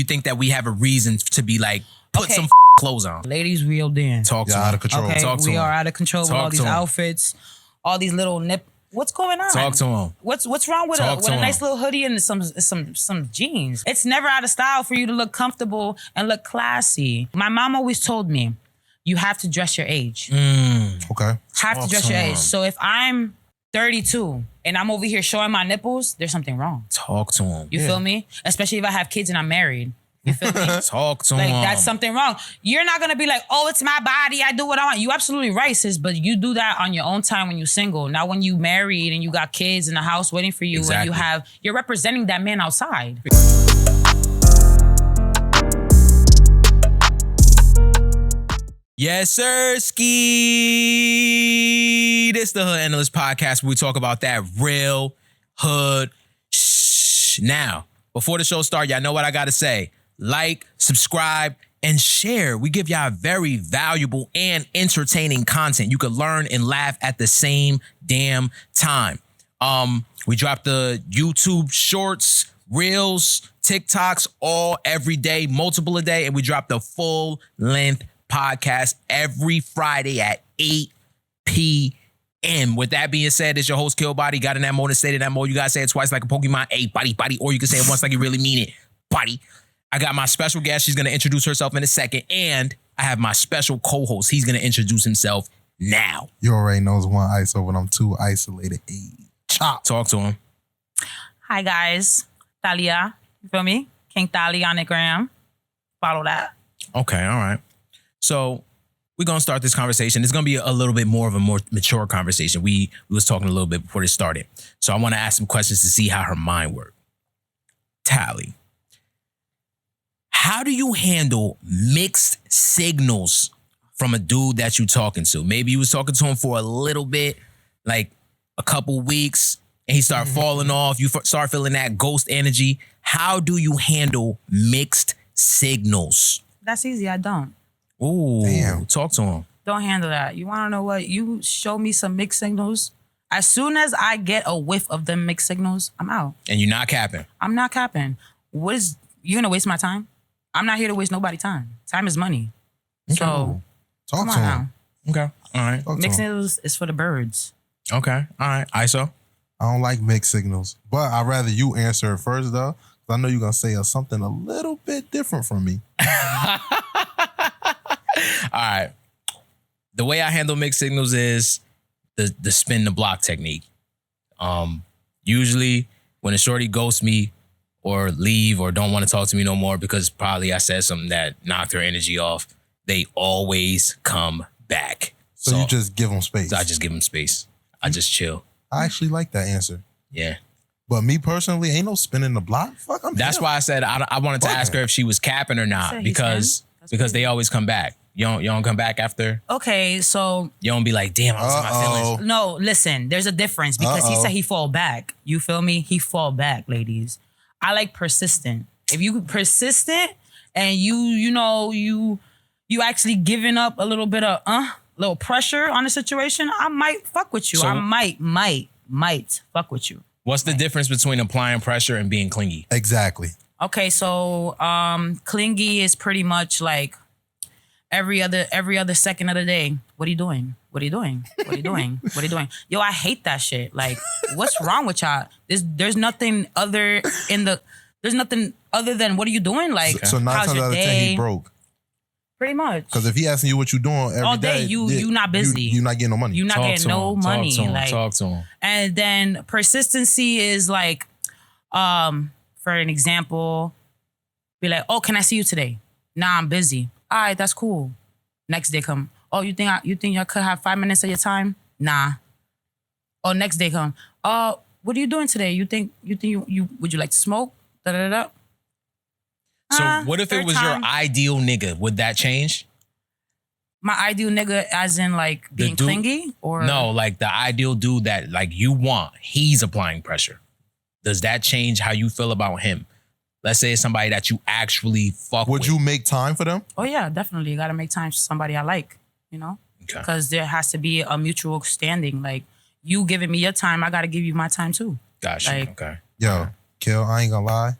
you think that we have a reason to be like, put some clothes on? Ladies, reeled in. Talk to out of control. Okay, Talk to we him. are out of control with all these outfits, all these little nip. What's going on? Talk to him. What's wrong with a nice little hoodie and some jeans? It's never out of style for you to look comfortable and look classy. My mom always told me, you have to dress your age. Okay. Have to dress your age. So if I'm 32 and I'm over here showing my nipples, there's something wrong. Talk to him. You feel me? Especially if I have kids and I'm married. You feel me? Talk to like, him. that's something wrong. You're not gonna be like, oh, it's my body, I do what I want. You absolutely right, sis, but you do that on your own time when you're single. Not when you married and you got kids in the house waiting for you. Exactly. And you're representing that man outside. Yes, sir, ski. This the Hood Analyst Podcast where we talk about that real hood shh. Now, before the show starts, y'all know what I gotta say. Like, subscribe, and share. We give y'all very valuable and entertaining content. You can learn and laugh at the same damn time. We drop the YouTube shorts, reels, TikToks all every day, multiple a day, and we drop the full length podcast every Friday at 8 p.m. With that being said, it's your host, Killbody. Got in that mode and stayed in that mode. You gotta say it twice like a Pokemon. Hey, buddy. Or you can say it once like you really mean it. Buddy. I got my special guest. She's gonna introduce herself in a second. And I have my special co-host. He's gonna introduce himself now. You already know it's one ice over them two isolated. Chop. Talk to him. Hi, guys. Thalia. You feel me? King Thalia on the gram. Follow that. Okay, all right. So we're gonna start this conversation. It's gonna be a little bit more of a more mature conversation. We was talking a little bit before this started. So I want to ask some questions to see how her mind works. Tally, how do you handle mixed signals from a dude that you talking to? Maybe you was talking to him for a little bit, like a couple weeks, and he started falling off. You start feeling that ghost energy. How do you handle mixed signals? That's easy. I don't. Ooh, damn. Talk to him. Don't handle that. You want to know what? You show me some mixed signals. As soon as I get a whiff of them mixed signals, I'm out. And you're not capping. I'm not capping. You going to waste my time? I'm not here to waste nobody's time. Time is money. Okay. So, Talk come to on him. now. Okay. All right. Talk to Mixed him. signals is for the birds. Okay. All right. ISO. I don't like mixed signals, but I'd rather you answer it first, though, because I know you're going to say something a little bit different from me. All right. The way I handle mixed signals is the spin the block technique. Usually when a shorty ghosts me or leave or don't want to talk to me no more because probably I said something that knocked her energy off, they always come back. So you just give them space. I just give them space. I just chill. I actually like that answer. Yeah. But me personally, ain't no spinning the block. Fuck, That's why I said I wanted to ask her if she was capping or not Said he's because they always come back. You don't come back after? Okay, so... You don't be like, damn, I was in my feelings. No, listen, there's a difference because he said he fall back. You feel me? He fall back, ladies. I like persistent. If you persistent and you actually giving up a little bit of little pressure on the situation, I might fuck with you. So- I might fuck with you. What's the difference between applying pressure and being clingy? Exactly. Okay, so clingy is pretty much like every other second of the day. What are you doing? What are you doing? What are you doing? What are you doing? Yo, I hate that shit. Like, what's wrong with y'all? There's nothing other than what are you doing? Like, So 9 how's times your out of 10, day? he broke. Pretty much. Because if he asking you what you doing every All day, day, you not busy. You not getting no money. You not getting no money. Talk to him. And then persistency is like, for an example, be like, oh, can I see you today? Nah, I'm busy. All right, that's cool. Next day come. Oh, you think I could have 5 minutes of your time? Nah. Oh, next day come. What are you doing today? You think you would you like to smoke? Da da da. So what if it was your ideal nigga? Would that change? My ideal nigga as in like being clingy? Or no, like the ideal dude that like you want, he's applying pressure. Does that change how you feel about him? Let's say it's somebody that you actually fuck with. Would you make time for them? Oh yeah, definitely. You gotta make time for somebody I like, you know? Okay. Because there has to be a mutual standing. Like, you giving me your time, I gotta give you my time too. Gotcha. Like, okay. Yo, Kill, I ain't gonna lie.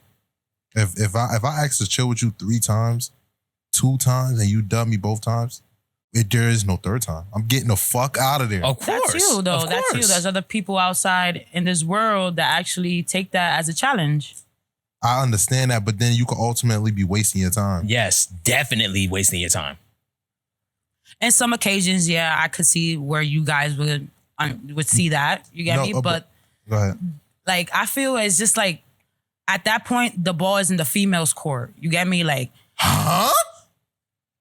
If I ask to chill with you 3 times, 2 times, and you dub me both times, there is no third time. I'm getting the fuck out of there. Of course. That's you, though. Of That's you. course. There's other people outside in this world that actually take that as a challenge. I understand that, but then you could ultimately be wasting your time. Yes, definitely wasting your time. In some occasions, yeah, I could see where you guys would see that. You get me? But go ahead. like, I feel it's just like at that point, the ball is in the female's court. You get me? Like, Huh?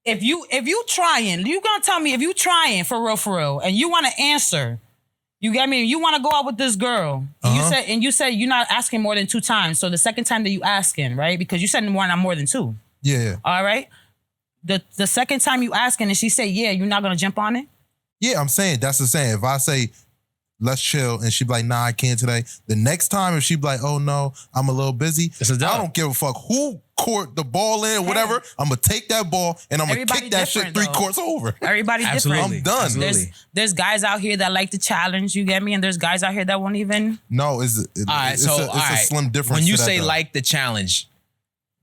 if you trying, you gonna tell me if you trying for real, and you want to answer. You get me? You want to go out with this girl. And you said you're not asking more than 2 times. So the second time that you asking, right? Because you said not more than 2. Yeah. All right. The second time you asking and she say, yeah, you're not gonna jump on it? Yeah, I'm saying that's the same. If I say, let's chill, and she be like, nah, I can't today. The next time, if she be like, oh no, I'm a little busy, It's a dub. I don't give a fuck who court the ball in, whatever. I'm gonna take that ball and I'm gonna Everybody kick that shit different, 3 though. courts over. Everybody Absolutely. different. I'm done. Absolutely. There's guys out here that like to challenge, you get me? And there's guys out here that won't even. No, it's All right, it's so a all right. slim difference. When you to that, say though. like the challenge,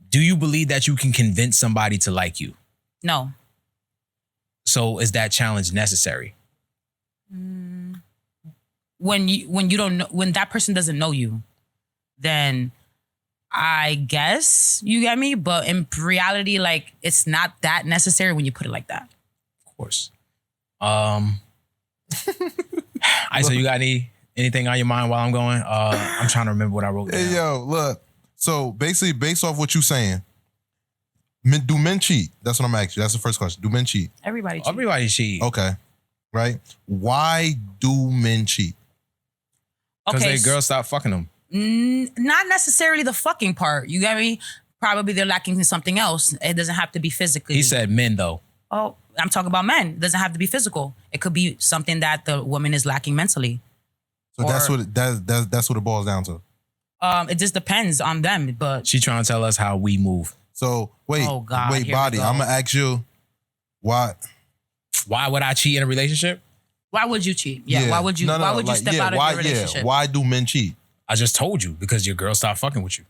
do you believe that you can convince somebody to like you? No. So is that challenge necessary? When you don't know, when that person doesn't know you, then I guess you get me. But in reality, like, it's not that necessary when you put it like that. Of course. So you got anything on your mind while I'm going? I'm trying to remember what I wrote down. Hey, yo, look. So basically, based off what you saying, do men cheat? That's what I'm asking you. That's the first question. Do men cheat? Everybody. cheats. Everybody cheat. Okay. Right? Why do men cheat? Because Okay. they girls stop fucking them. Not necessarily the fucking part. You get me? Probably they're lacking in something else. It doesn't have to be physically. He said men though. Oh, I'm talking about men. It doesn't have to be physical. It could be something that the woman is lacking mentally. So Or- that's what it boils down to. It just depends on them. But She trying to tell us how we move. So wait, Oh, God, wait, here we body. go. I'm gonna ask you why. Why would I cheat in a relationship? why would you cheat? Yeah. Why would you? No, why would you like, step yeah, out of why, your relationship? Yeah, why do men cheat? I just told you because your girl stopped fucking with you.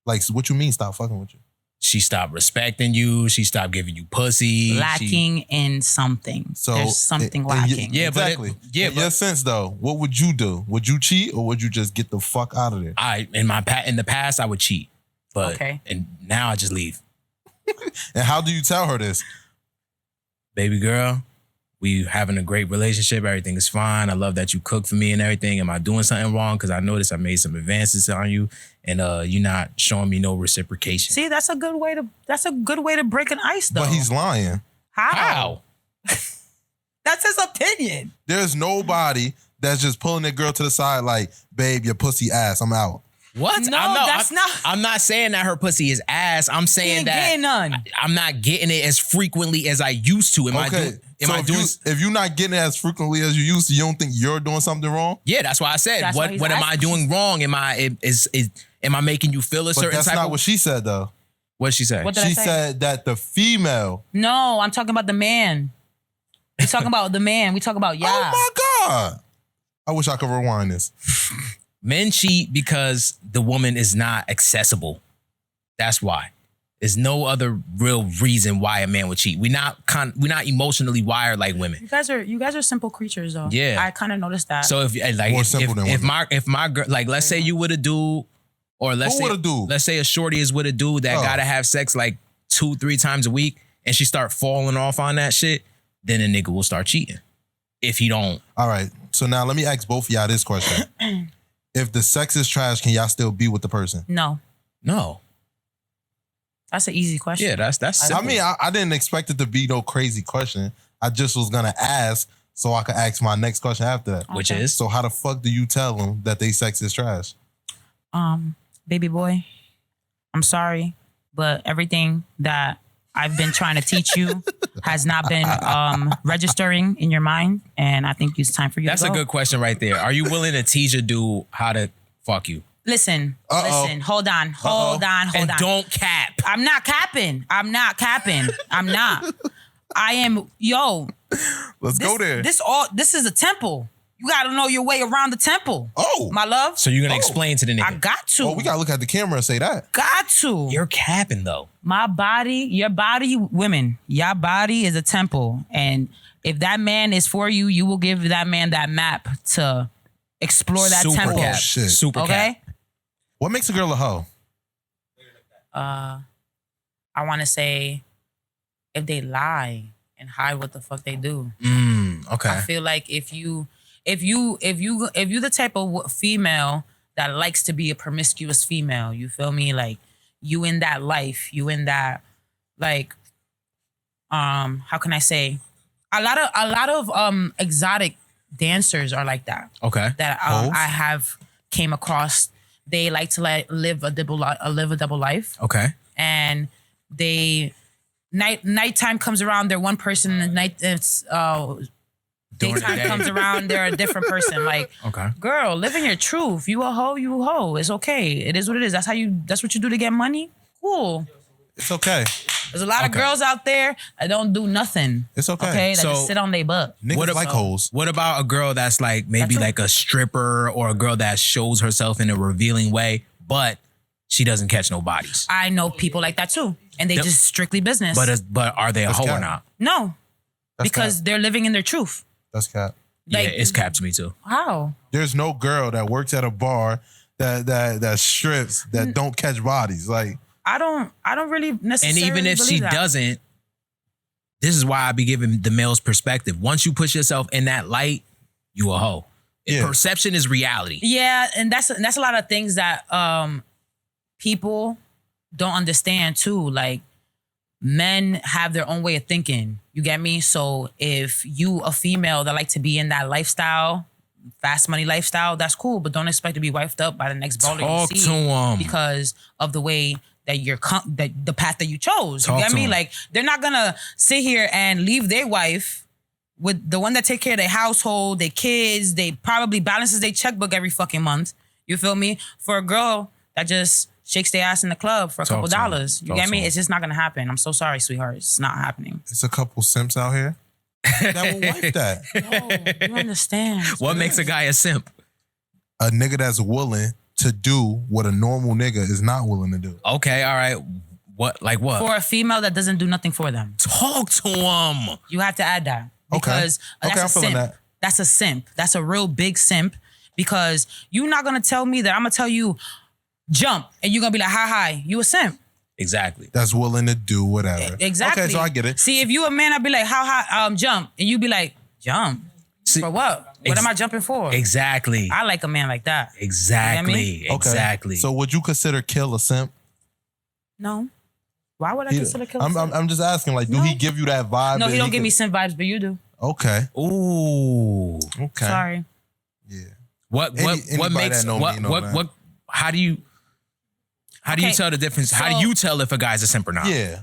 Like, what you mean? Stop fucking with you? She stopped respecting you. She stopped giving you pussy. Lacking in something. So There's something in lacking. Yeah, but exactly. yeah, in your sense though, what would you do? Would you cheat or would you just get the fuck out of there? in the past I would cheat, but Okay. and now I just leave. And how do you tell her this? Baby girl, we having a great relationship. Everything is fine. I love that you cook for me and everything. Am I doing something wrong? Because I noticed I made some advances on you, and you're not showing me no reciprocation. See, that's a good way to break an ice, though. But he's lying. How? That's his opinion. There's nobody that's just pulling their girl to the side like, babe, your pussy ass, I'm out. What? No, that's not- I'm not saying that her pussy is ass. I'm He saying ain't that getting none. I'm not getting it as frequently as I used to. Am I doing? If you're not getting it as frequently as you used to, you don't think you're doing something wrong? Yeah, that's why I said. That's why What he's am I asking. doing wrong? Am I making you feel a But certain that's type not of? what she said though. What did she say? What did I She say? said that the female. No, I'm talking about the man. We talking about the man. We talking about Oh my God. I wish I could rewind this. Men cheat because the woman is not accessible. That's why. There's no other real reason why a man would cheat. We're not emotionally wired like women. You guys are simple creatures, though. Yeah. I kind of noticed that. So More simple than if women. my girl, like, let's say you would a dude, or let's Who say with a dude? let's say a shorty is with a dude that Oh. gotta have sex like 2-3 times a week, and she start falling off on that shit, then a nigga will start cheating. If he don't, All right. So now let me ask both of y'all this question. If the sex is trash, can y'all still be with the person? no, no. that's an easy question. Yeah, that's simple. I mean, I didn't expect it to be no crazy question. I just was gonna ask so I could ask my next question after that. which Okay. is So how the fuck do you tell them that they sex is trash? Baby boy, I'm sorry, but everything that I've been trying to teach you has not been registering in your mind, and I think it's time for you that's to a go. good question right there. Are you willing to teach a dude how to fuck you? Listen, Uh-oh. listen, hold on. And don't cap. I'm not capping. I'm not. I am, Let's go there. This is a temple. You gotta know your way around the temple. Oh. My love. So you're gonna explain to the nigga. I got to. Oh, we gotta look at the camera and say that. Got to. You're capping though. My body, your body, women, your body is a temple. And if that man is for you, you will give that man that map to explore that Super temple. cap. Shit. Super Okay? cap. What makes a girl a hoe? I want to say if they lie and hide what the fuck they do. Okay. I feel like if you the type of female that likes to be a promiscuous female, you feel me? Like you in that life, you in that like how can I say? A lot of exotic dancers are like that. Okay. That Hoes? I have came across. They like to live a double life. Okay. And they nighttime comes around, they're one person, and During the daytime day. comes around, they're a different person. Like, Okay. girl, live in your truth. You a hoe, you a hoe. It's okay. It is what it is. That's what you do to get money. Cool. It's okay. There's a lot of girls out there that don't do nothing. It's okay. Okay, that So- just sit on their butt. Niggas What like about- hoes. What about a girl that's like maybe That's like a stripper or a girl that shows herself in a revealing way, but she doesn't catch no bodies? I know people like that too, and they Yep. just strictly business. But are they a That's hoe or cap. not? No, That's because cap. they're living in their truth. That's cap. Like, yeah, it's cap to me too. How? There's no girl that works at a bar that strips that don't catch bodies. Like, I don't really And necessarily even if she believe that. doesn't, this is why I be giving the male's perspective. Once you put yourself in that light, you a hoe. Yeah. Perception is reality. Yeah, and that's a lot of things that people don't understand too. Like men have their own way of thinking. You get me? So if you a female that like to be in that lifestyle, fast money lifestyle, that's cool. But don't expect to be wifed up by the next baller Talk you see to 'em. because of the way that that the path that you chose. Talk You get to me? 'em. Like they're not gonna sit here and leave their wife with the one that take care of their household, their kids. They probably balances their checkbook every fucking month. You feel me? For a girl that just shakes their ass in the club for a Talk couple to 'em. dollars. You Talk get to me? 'em. It's just not gonna happen. I'm so sorry, sweetheart. It's not happening. it's a couple simps out here that will wife that. No, you understand. What makes a guy a simp? A nigga that's willing to do what a normal nigga is not willing to do. Okay, all right. What? Like what? For a female that doesn't do nothing for them. Talk to him. You have to add that. Okay. Because Okay, I'm that's a feeling simp. that. That's a simp. That's a real big simp. Because you're not gonna tell me that I'm gonna tell you jump and you're gonna be like, hi, you a simp. Exactly. That's willing to do whatever. Exactly. Okay, so I get it. See, if you a man, I'd be like, how high, jump. And you'd be like, jump. See, For what? What am I jumping for? Exactly. I like a man like that. Exactly. Okay. Exactly. So would you consider Kill a simp? No. Why would I consider Killer I'm, simp? I'm just asking, like, do No. he give you that vibe? No, that he don't give could- me simp vibes, but you do. Okay. Ooh. Okay. Sorry. Yeah. What Anybody makes that know what me know what that. what how do you Okay, tell the difference? how so- do you tell if a guy's a simp or not? Yeah.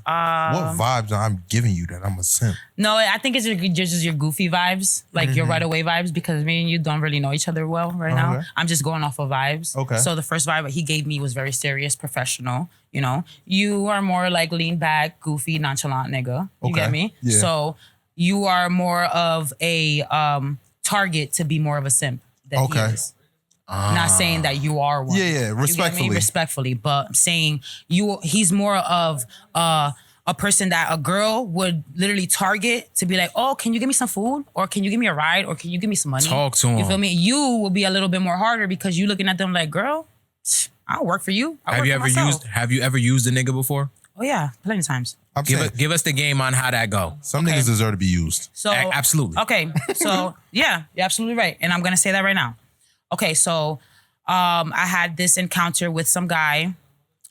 What vibes I'm giving you that I'm a simp? No, I think it's just your goofy vibes, like your right away vibes, because me and you don't really know each other well right now. Okay. I'm just going off of vibes. Okay. So the first vibe that he gave me was very serious, professional. You know, you are more like lean back, goofy, nonchalant nigga. You Okay. get me? Yeah. So you are more of a target to be more of a simp than Okay. he is. Not saying that you are one. Yeah, yeah, You get me? respectfully. Respectfully, but I'm saying he's more of a person that a girl would literally target to be like, oh, can you give me some food? Or can you give me a ride? Or can you give me some money? Talk to You him. feel me? You will be a little bit more harder because you looking at them like, girl, I'll work for you. Have you ever used a nigga before? Oh yeah, plenty of times. I'm saying Give us the game on how that go. some niggas deserve to be used. So Absolutely. Okay, so yeah, you're absolutely right, and I'm gonna say that right now. Okay, so I had this encounter with some guy.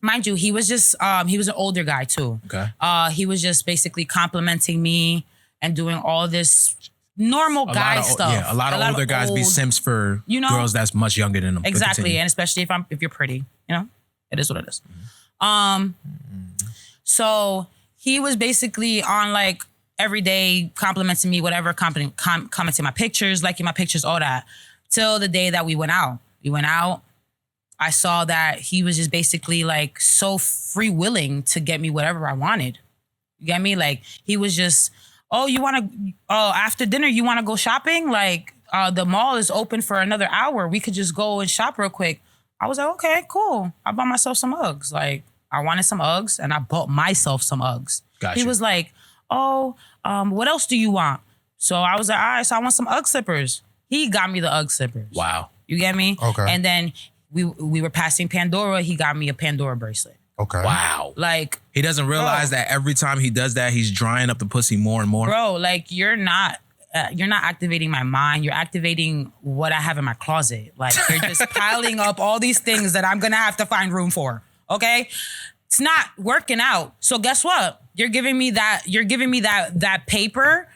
Mind you, he was just he was an older guy too. Okay. He was just basically complimenting me and doing all this normal guy stuff. Yeah, a lot of older guys be old- simps for You know? girls that's much younger than them. But Exactly, continue. and especially if you're pretty, you know, it is what it is. So he was basically on like every day complimenting me, whatever, commenting my pictures, liking my pictures, all that. Till the day that we went out. We went out. I saw that he was just basically like so free willing to get me whatever I wanted. You get me? Like he was just, oh, after dinner you want to go shopping? Like the mall is open for another hour. We could just go and shop real quick. I was like, okay, cool. I bought myself some Uggs. Like, I wanted some Uggs, and I bought myself some Uggs. Gotcha. He was like, oh, what else do you want? So I was like, all right, so I want some Ugg slippers. He got me the Ugg slippers. Wow. You get me? Okay. And then we were passing Pandora. He got me a Pandora bracelet. Okay. Wow. Like, He doesn't realize that every time he does that, he's drying up the pussy more and more. bro, like you're not activating my mind. You're activating what I have in my closet. Like you're just piling up all these things that I'm gonna have to find room for. Okay, it's not working out. So guess what? You're giving me that. You're giving me that paper,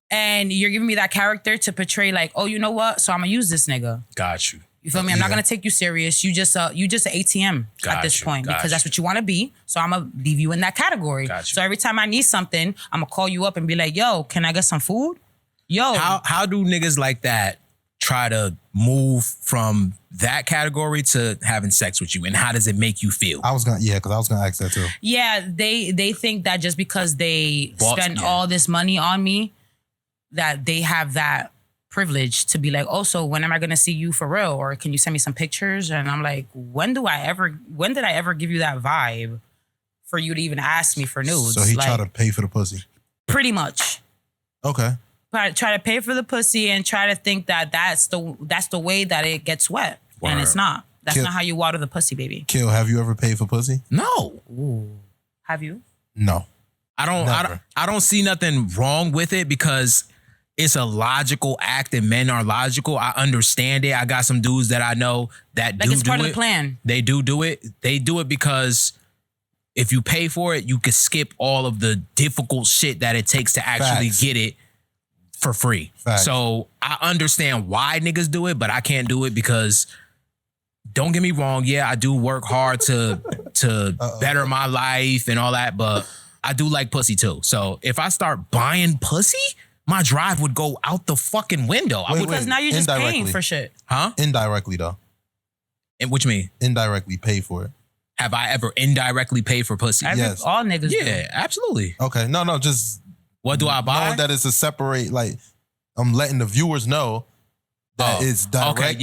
and you're giving me that character to portray. Like, oh, you know what? So I'm gonna use this nigga. Got you. You feel me? I'm not gonna take you serious. You just an ATM at this point because that's what you want to be. So I'm gonna leave you in that category. So every time I need something, I'm gonna call you up and be like, "Yo, can I get some food?" Yo, How do niggas like that try to move from that category to having sex with you, and how does it make you feel? I was gonna ask that too. yeah, they think that just because they spend all this money on me, that they have that privilege to be like, oh, so when am I gonna see you for real? Or can you send me some pictures? And I'm like, when did I ever give you that vibe for you to even ask me for nudes? So he like, tried to pay for the pussy. pretty much. Okay. Try to pay for the pussy and try to think that that's the way that it gets wet. Word. And it's not. That's not how you water the pussy, baby. Kill, have you ever paid for pussy? No. Ooh. Have you? No. I don't see nothing wrong with it because it's a logical act and men are logical. I understand it. I got some dudes that I know that Like it's part do of the plan. They do it. They do it because if you pay for it, you could skip all of the difficult shit that it takes to actually get it for free. Facts. So I understand why niggas do it, but I can't do it because don't get me wrong. Yeah, I do work hard to better my life and all that, but I do like pussy too. So if I start buying pussy, my drive would go out the fucking window. Because now you're just paying for shit. Huh? Indirectly though. And what you mean? Indirectly pay for it. Have I ever indirectly paid for pussy? Yes. All niggas do. Yeah, absolutely. Okay. No, just What do I buy? knowing that it's a separate, like, I'm letting the viewers know that it's direct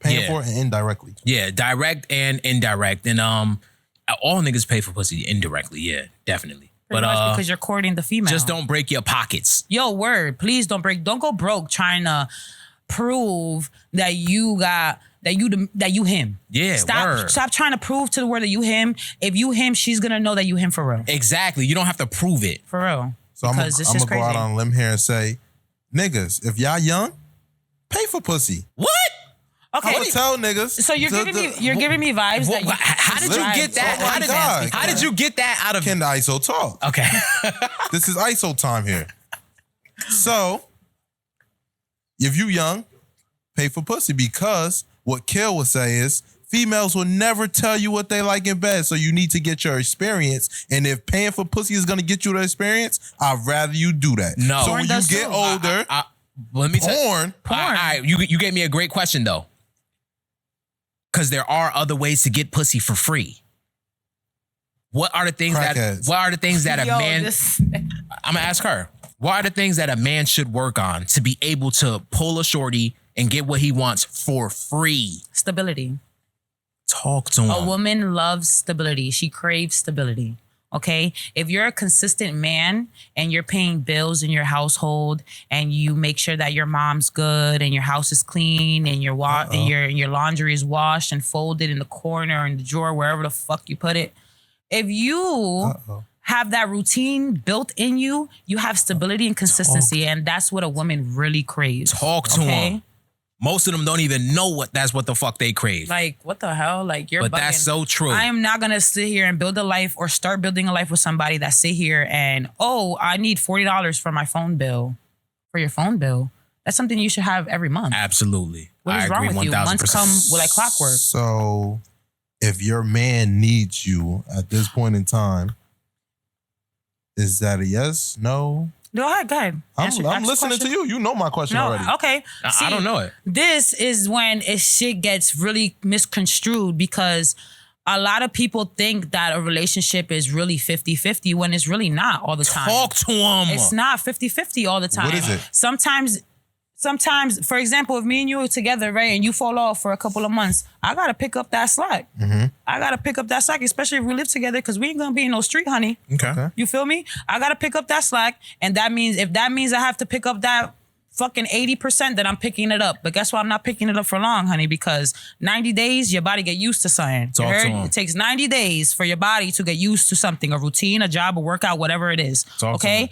paying for it and indirectly. Yeah, direct and indirect. And all niggas pay for pussy indirectly. Yeah, definitely. Pretty much because you're courting the female. Just don't break your pockets. Yo, word. Please don't go broke trying to prove that you him. Yeah, Stop trying to prove to the world that you him. If you him, she's gonna know that you him for real. Exactly. You don't have to prove it. For real. So I'm gonna go out on a limb here and say, niggas, if y'all young, pay for pussy. What? Okay. I'm gonna tell niggas. So you're giving me vibes that you, how did you get that? Oh my God. How did you get that out of? Can the ISO talk? Okay. This is ISO time here. So, if you young, pay for pussy, because what Kill would say is females will never tell you what they like in bed, so you need to get your experience. And if paying for pussy is gonna get you the experience, I'd rather you do that. No. So when you get older, let me porn. All right, you gave me a great question though, because there are other ways to get pussy for free. What are the things that a man? I'm gonna ask her. What are the things that a man should work on to be able to pull a shorty and get what he wants for free? Stability. Talk to him. A woman loves stability. She craves stability. Okay? If you're a consistent man and you're paying bills in your household and you make sure that your mom's good and your house is clean and your laundry is washed and folded in the corner or in the drawer, wherever the fuck you put it. If you have that routine built in you, you have stability and consistency, and that's what a woman really craves. Talk to him. Most of them don't even know that's what the fuck they crave. Like, what the hell? Like, you're But bugging. that's so true. I am not gonna sit here and build a life or start building a life with somebody that sit here and, oh, I need $40 for my phone bill. For your phone bill. That's something you should have every month. Absolutely. What is wrong with you? Months come with like clockwork. So if your man needs you at this point in time, is that a yes? No? Go ahead. I'm listening to you. You know my question already. Okay. See, I don't know it. This is when shit gets really misconstrued, because a lot of people think that a relationship is really 50-50 when it's really not all the time. Talk to him. It's not 50-50 all the time. What is it? Sometimes sometimes, for example, if me and you are together, right, and you fall off for a couple of months, I gotta pick up that slack. I gotta pick up that slack, especially if we live together, because we ain't gonna be in no street, honey. Okay. You feel me? I gotta pick up that slack, and that means if that means I have to pick up that fucking 80%, then I'm picking it up. But guess what? I'm not picking it up for long, honey, because 90 days, your body get used to something. Talk to 'em. It takes 90 days for your body to get used to something, a routine, a job, a workout, whatever it is. Talk to 'em. Okay?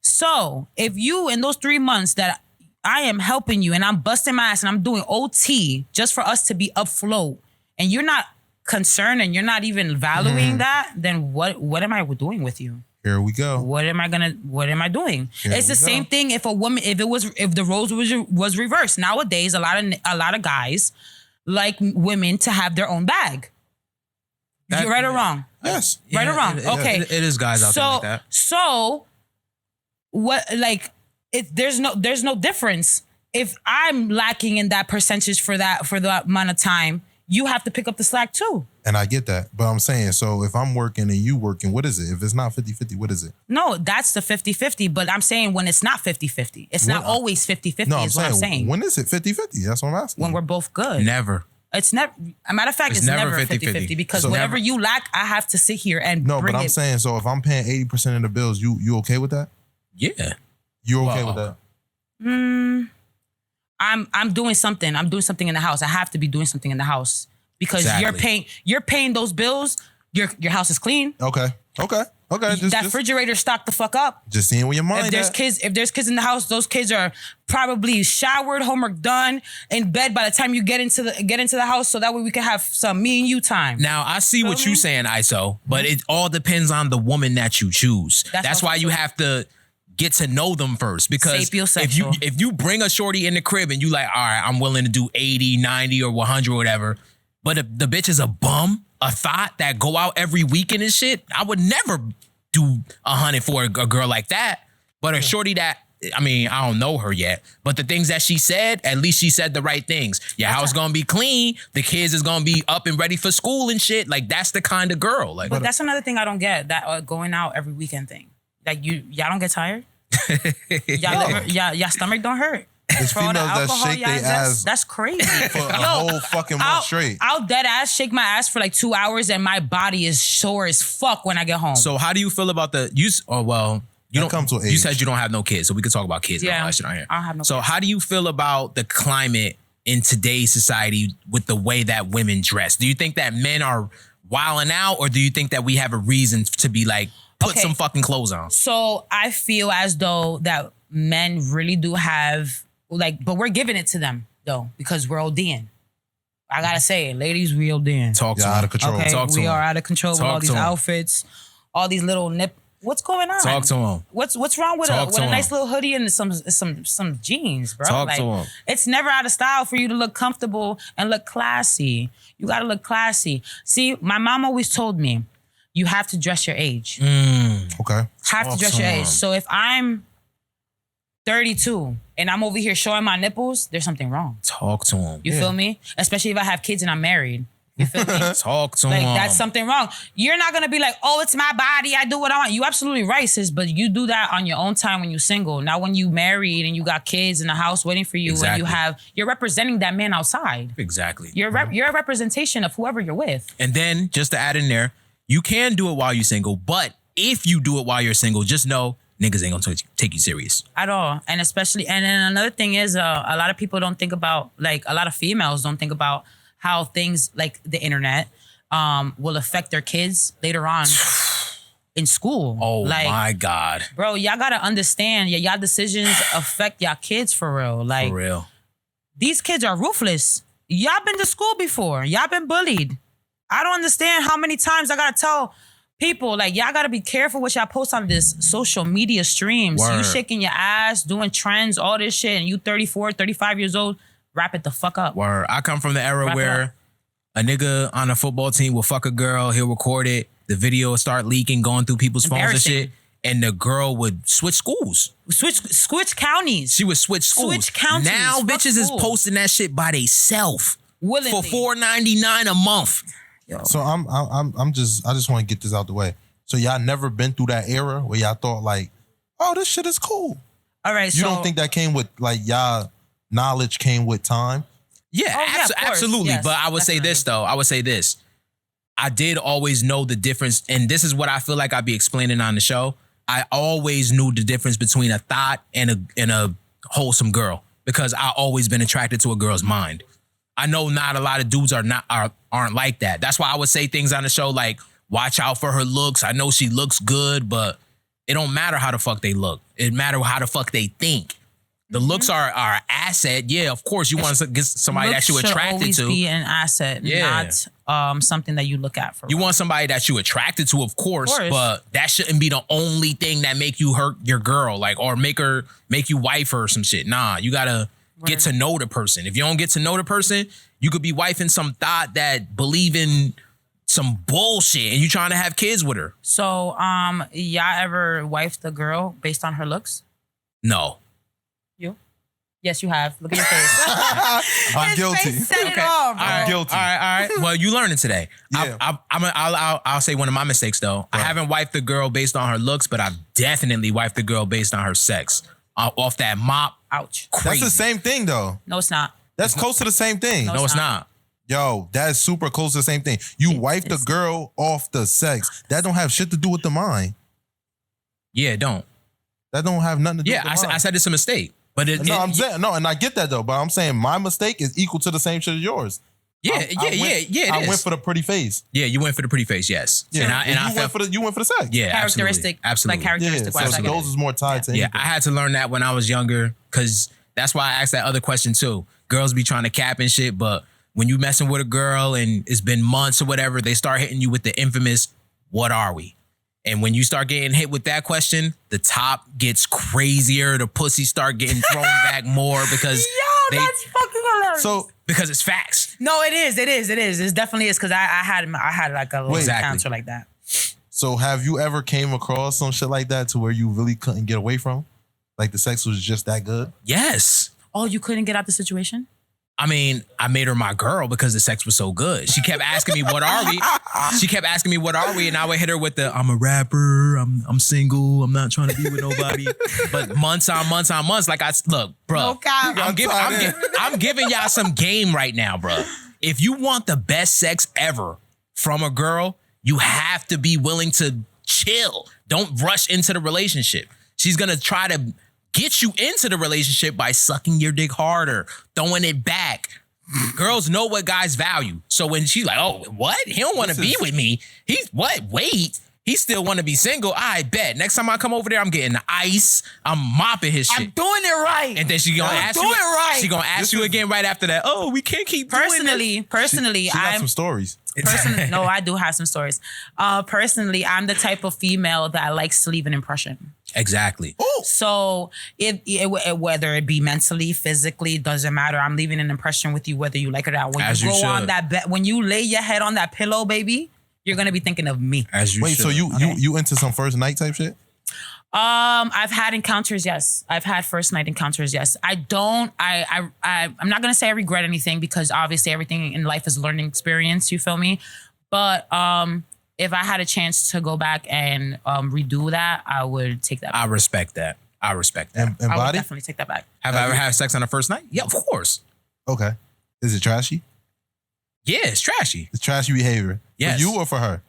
So if you, in those 3 months that I am helping you and I'm busting my ass and I'm doing OT just for us to be afloat, and you're not concerned and you're not even valuing that, then what am I doing with you? Here we go. What am I doing? Here It's the we same go. thing if the roles was reversed. Nowadays, a lot of guys like women to have their own bag. You're right or wrong? Yes. Right or wrong? Okay. It is guys out there like that. So what, like, there's no difference. If I'm lacking in that percentage for that amount of time, you have to pick up the slack too. And I get that. But I'm saying, so if I'm working and you working, what is it? If it's not 50-50, what is it? No, that's the 50-50. But I'm saying when it's not 50-50. It's not always 50-50 No, is what I'm saying. When is it 50-50? That's what I'm asking. When we're both good. Never. It's never, a matter of fact, it's never 50-50 because So whatever never- you lack, I have to sit here and No, bring but I'm it. saying, so if I'm paying 80% of the bills, you okay with that? Yeah. You okay with that? I'm doing something. I'm doing something in the house. I have to be doing something in the house because Exactly. you're paying those bills. Your house is clean. Okay. Just, That refrigerator stocked the fuck up. just seeing where your mind If there's at. kids in the house, those kids are probably showered, homework done, in bed by the time you get into the house, so that way we can have some me and you time. Now I see what Feel you're me? saying, ISO, but it all depends on the woman that you choose. That's why you have to get to know them first, because Sapiosexual. if you bring a shorty in the crib and you like, all right, I'm willing to do 80, 90 or 100 or whatever, but if the bitch is a bum, a thought that go out every weekend and shit, I would never do 100 for a girl like that. But a shorty that, I mean, I don't know her yet, but the things that she said, at least she said the right things. Your house gonna be clean, the kids is gonna be up and ready for school and shit. Like, that's the kind of girl. Like, But that's another thing I don't get, that going out every weekend thing. Like, y'all don't get tired? Y'all stomach don't hurt? It's For all the females that alcohol, shake their ass that's crazy. for a whole fucking month straight. I'll dead ass shake my ass for like 2 hours and my body is sore as fuck when I get home. so how do you feel about you That don't comes with You age. said you don't have no kids, so we can talk about kids and all that shit on here. I don't have no So kids. how do you feel about the climate in today's society with the way that women dress? Do you think that men are wilding out, or do you think that we have a reason to be like, put Okay. some fucking clothes on? So I feel as though that men really do have, like, but we're giving it to them though, because we're ODing. I gotta say, ladies, we ODing. Talk to Y'all them. out of control. Okay, Talk to we him. are out of control with Talk all these to him. outfits, all these little What's going on? Talk to him. What's wrong with Talk a to him. nice little hoodie and some jeans, bro? Talk to him. It's never out of style for you to look comfortable and look classy. You gotta look classy. See, my mom always told me, you have to dress your age. Okay. Have to dress your age. So if I'm 32 and I'm over here showing my nipples, there's something wrong. Talk to him. You feel me? Especially if I have kids and I'm married. You feel me? Talk to Like, him. that's something wrong. You're not gonna be like, oh, it's my body, I do what I want. You absolutely right, sis, but you do that on your own time when you're single. Not when you married and you got kids in the house waiting for you, Exactly. and you're representing that man outside. Exactly. You're a representation of whoever you're with. And then, just to add in there, you can do it while you're single, but if you do it while you're single, just know niggas ain't gonna take you serious. At all. And especially, and then another thing is, a lot of people don't think about, like, a lot of females don't think about how things like the internet will affect their kids later on in school. Oh, like, my God. bro, y'all gotta understand, y'all decisions affect y'all kids for real. Like, For real. these kids are ruthless. Y'all been to school before. Y'all been bullied. I don't understand how many times I gotta tell people, like, y'all gotta be careful what y'all post on this social media streams. You Word. shaking your ass, doing trends, all this shit, and you 34, 35 years old, wrap it the fuck up. Word. I come from the era Wrap it where up. a nigga on a football team will fuck a girl, he'll record it, the video will start leaking, going through people's phones and Embarrassing. shit, and the girl would switch schools. Switch counties. She would switch schools. Switch counties. Now Fuck bitches is school. posting that shit by theyself Willingly. for $4.99 a month. So I just want to get this out the way. So y'all never been through that era where y'all thought like, oh, this shit is cool. All right, You so don't think that came with like y'all knowledge came with time? Yeah, Oh, yeah, of course. absolutely. Yes, But I would say this, though. I would say this. I did always know the difference, and this is what I feel like I'd be explaining on the show. I always knew the difference between a thought and a wholesome girl because I always been attracted to a girl's mind. I know not a lot of dudes aren't like that. That's why I would say things on the show like, watch out for her looks. I know she looks good, but it don't matter how the fuck they look. It matter how the fuck they think. The looks are an asset. Yeah, of course you want to get somebody that you attracted always to. Be an asset, not something that you look at for. You want somebody that you attracted to, of course, but that shouldn't be the only thing that make you hurt your girl, like, or make you wife her or some shit. Nah, you gotta get to know the person. If you don't get to know the person, you could be wifing some thought that believe in some bullshit and you trying to have kids with her. So, y'all ever wifed a girl based on her looks? No. You? Yes, you have. Look at your face. I'm guilty. Set it off, bro. I'm guilty. All right. Well, you learning today. Yeah. I'll say one of my mistakes though. I haven't wifed the girl based on her looks, but I've definitely wifed the girl based on her sex. Off that mop. Ouch. Crazy. That's the same thing though. No, it's not. That's close to the same thing. No, it's not. Yo, that's super close to the same thing. You wife the girl off the sex. That don't have shit to do with the mind. Yeah, it don't. That don't have nothing to do with the mind. I said it's a mistake. But and I get that though. But I'm saying my mistake is equal to the same shit as yours. I went for the pretty face. Yeah, you went for the pretty face. Yes. Yeah, you went for the sex. Yeah, characteristic. Absolutely. Like characteristic. Yeah, so those is more tied to. Yeah, I had to learn that when I was younger because that's why I asked that other question too. Girls be trying to cap and shit, but when you messing with a girl and it's been months or whatever, they start hitting you with the infamous, "What are we?" And when you start getting hit with that question, the top gets crazier. The pussy start getting thrown back more because that's fucking hilarious. So because it's facts. No, it is. It definitely is because I had like a little encounter like that. So have you ever came across some shit like that to where you really couldn't get away from? Like the sex was just that good? Yes. Oh, you couldn't get out the situation? I mean, I made her my girl because the sex was so good. She kept asking me, "What are we?" She kept asking me, "What are we?" And I would hit her with the, "I'm a rapper. I'm single. I'm not trying to be with nobody." But months on months, like look, bro. I'm giving y'all some game right now, bro. If you want the best sex ever from a girl, you have to be willing to chill. Don't rush into the relationship. She's gonna try to get you into the relationship by sucking your dick harder, throwing it back. Girls know what guys value. So when she's like, "Oh, what? He don't want to be with me. He's what? Wait, he still want to be single. I bet. Next time I come over there, I'm getting the ice. I'm mopping his shit. I'm doing it right." And then she gonna ask you. She gonna ask you again right after that. "Oh, we can't keep Personally, she got some stories. No, I do have some stories. Personally, I'm the type of female that likes to leave an impression. Exactly. Ooh. So whether it be mentally, physically, doesn't matter. I'm leaving an impression with you, whether you like it or not. When As you you go on should. that bed, when you lay your head on that pillow, baby, you're gonna be thinking of me. As you Wait, should. so you into some first night type shit? I've had encounters, yes. I've had first night encounters, yes. I'm not gonna say I regret anything because obviously everything in life is a learning experience, you feel me? But if I had a chance to go back and redo that, I would take that back. I respect that. And I would body? definitely take that back. Have I ever had sex on the first night? Yeah, of course. Okay. Is it trashy? Yeah, it's trashy. It's trashy behavior. Yes. For you or for her?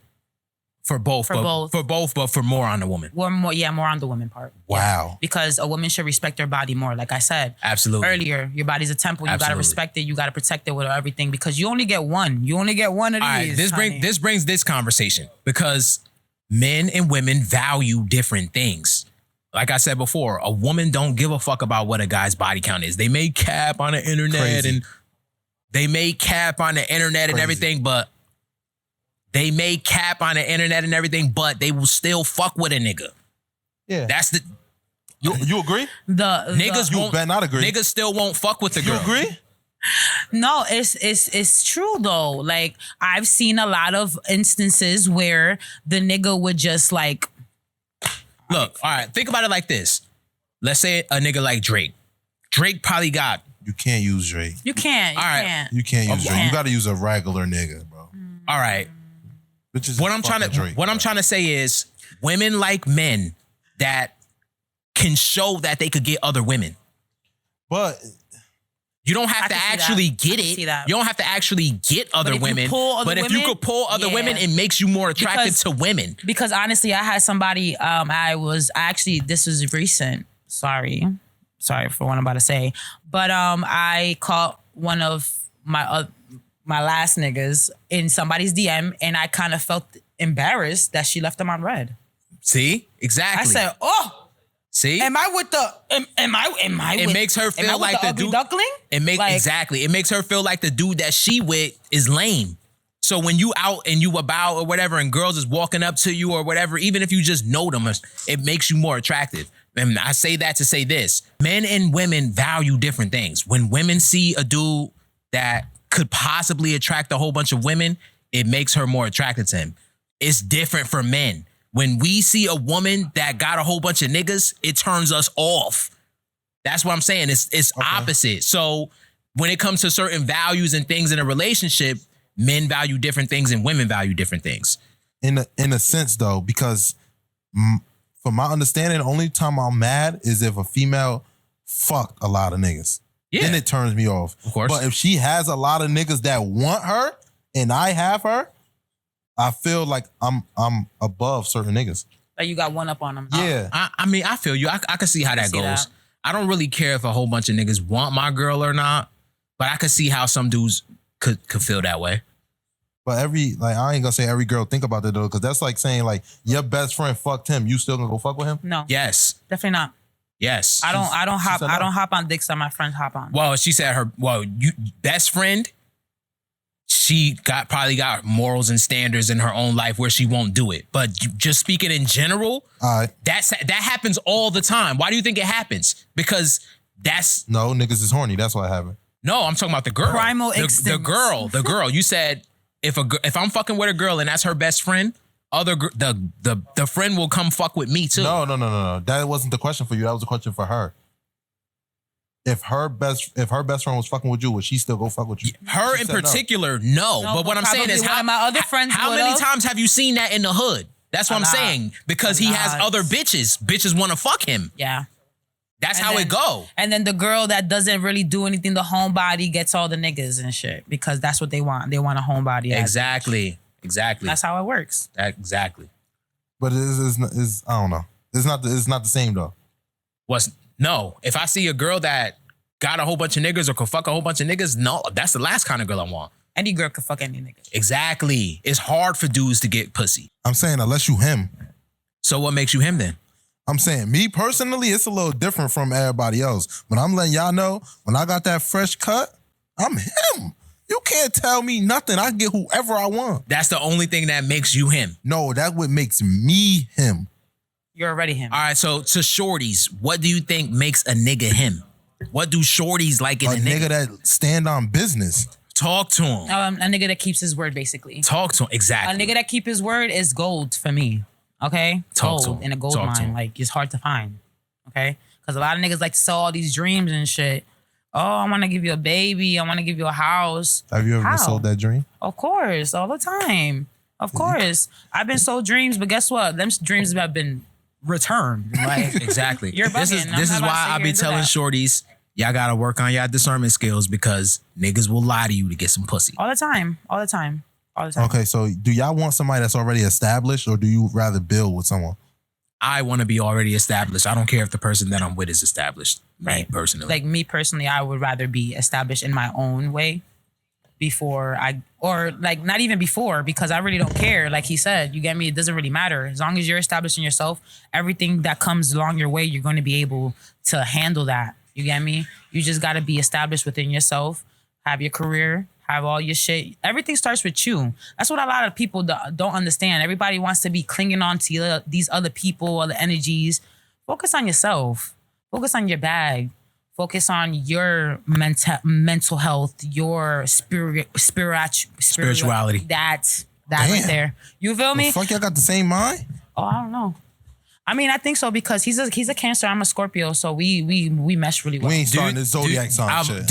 For both. But for more on the woman. More on the woman part. Wow. Because a woman should respect her body more. Like I said Absolutely. earlier, your body's a temple. You Absolutely. gotta respect it. You gotta protect it with everything because you only get one. You only get one of these. All right, honey. this brings this conversation because men and women value different things. Like I said before, a woman don't give a fuck about what a guy's body count is. They may cap on the internet Crazy. and everything, but they will still fuck with a nigga. Yeah. That's the You agree? niggas You won't. better not agree. Niggas still won't fuck with the girl. You agree? No, it's true though. Like I've seen a lot of instances where the nigga would just like Look, all right, think about it like this. Let's say a nigga like Drake. Drake probably got. You can't use Drake. you can't. All right. Can't. You can't use Okay. Drake. You got to use a regular nigga, bro. All right. Which is What I'm trying to say is women like men that can show that they could get other women. But You don't have I to can see actually that. get I can it. see that. You don't have to actually get other if you women. pull other But if you women, could pull other yeah. women, it makes you more attracted Because- to women. Because honestly, I had somebody. This was recent. Sorry for what I'm about to say. But I caught one of my last niggas in somebody's DM, and I kind of felt embarrassed that she left him on red. See? Exactly. I said, "Oh, see? am I with the? Am I? It makes her feel like the ugly dude. duckling. Exactly. It makes her feel like the dude that she with is lame. So when you out and you about or whatever, and girls is walking up to you or whatever, even if you just know them, it makes you more attractive. And I say that to say this: men and women value different things. When women see a dude that could possibly attract a whole bunch of women, it makes her more attracted to him. It's different for men. When we see a woman that got a whole bunch of niggas, it turns us off. That's what I'm saying. It's opposite. So when it comes to certain values and things in a relationship, men value different things and women value different things. In a sense, though, because from my understanding, the only time I'm mad is if a female fucked a lot of niggas. Yeah. Then it turns me off. Of course. But if she has a lot of niggas that want her and I have her, I feel like I'm above certain niggas. Like you got one up on them. Yeah. I mean, I feel you. I can see how that see goes. that. I don't really care if a whole bunch of niggas want my girl or not, but I could see how some dudes could feel that way. But I ain't gonna say every girl think about that though, because that's like saying like your best friend fucked him, you still gonna go fuck with him? No. Yes. Definitely not. Yes. I don't said no. hop on dicks that my friends hop on. Well, she said you best friend, she probably got morals and standards in her own life where she won't do it. But just speaking in general, All right. that happens all the time. Why do you think it happens? Because No, niggas is horny. That's why it happened. no, I'm talking about the girl. Primal the instincts. the girl. You said if I'm fucking with a girl and that's her best friend, the friend will come fuck with me too. No. That wasn't the question for you. That was a question for her. If her best friend was fucking with you, would she still go fuck with you? Her She in said no. particular, no. No, But what I'm saying is probably one of my other friends how many would've. times have you seen that in the hood? That's what A I'm lot. saying. Because A he has lot. other bitches. Bitches want to fuck him. Yeah. That's And how then- it go. And then the girl that doesn't really do anything, the homebody gets all the niggas and shit because that's what they want. They want a homebody. Exactly. That's how it works. Exactly. But it's I don't know. It's not the same though. No. If I see a girl that got a whole bunch of niggas or could fuck a whole bunch of niggas, no, that's the last kind of girl I want. Any girl could fuck any nigga. Exactly. It's hard for dudes to get pussy. I'm saying unless you him. So what makes you him then? I'm saying me personally, it's a little different from everybody else. But I'm letting y'all know when I got that fresh cut, I'm him. You can't tell me nothing. I get whoever I want. That's the only thing that makes you him. No, that what makes me him. You're already him. All right, so to shorties, what do you think makes a nigga him? What do shorties like in A a nigga? nigga that stand on business. Talk to him. A nigga that keeps his word, basically. Talk to him. A Exactly. nigga that keep his word is gold for me. Okay? Talk to Gold him. in a gold Talk to mine. him. Like, it's hard to find. Okay? Because a lot of niggas like to sell all these dreams and shit. Oh, I want to give you a baby. I want to give you a house. Have you ever How? been sold that dream? Of course. All the time. Of course. I've been sold dreams, but guess what? Them dreams have been returned. Like, Exactly. You're This is bugging. I'm this not is about to why sit I here be and do telling that. shorties, y'all gotta work on y'all discernment skills because niggas will lie to you to get some pussy. all the time. All the time. All the time. Okay, so do y'all want somebody that's already established or do you rather build with someone? I want to be already established. I don't care if the person that I'm with is established. Me Right. personally. Like me personally, I would rather be established in my own way not even before, because I really don't care. Like he said, you get me? It doesn't really matter. As long as you're established in yourself, everything that comes along your way, you're going to be able to handle that. You get me? You just got to be established within yourself, have your career, have all your shit. Everything starts with you. That's what a lot of people don't understand. Everybody wants to be clinging on to these other people, other energies. Focus on yourself. Focus on your bag. Focus on your mental health, your spirituality. That right Damn. there. You feel me? The fuck, y'all got the same mind? Oh, I don't know. I mean, I think so because he's a Cancer. I'm a Scorpio, so we mesh really well. We ain't starting this Zodiac sign shit.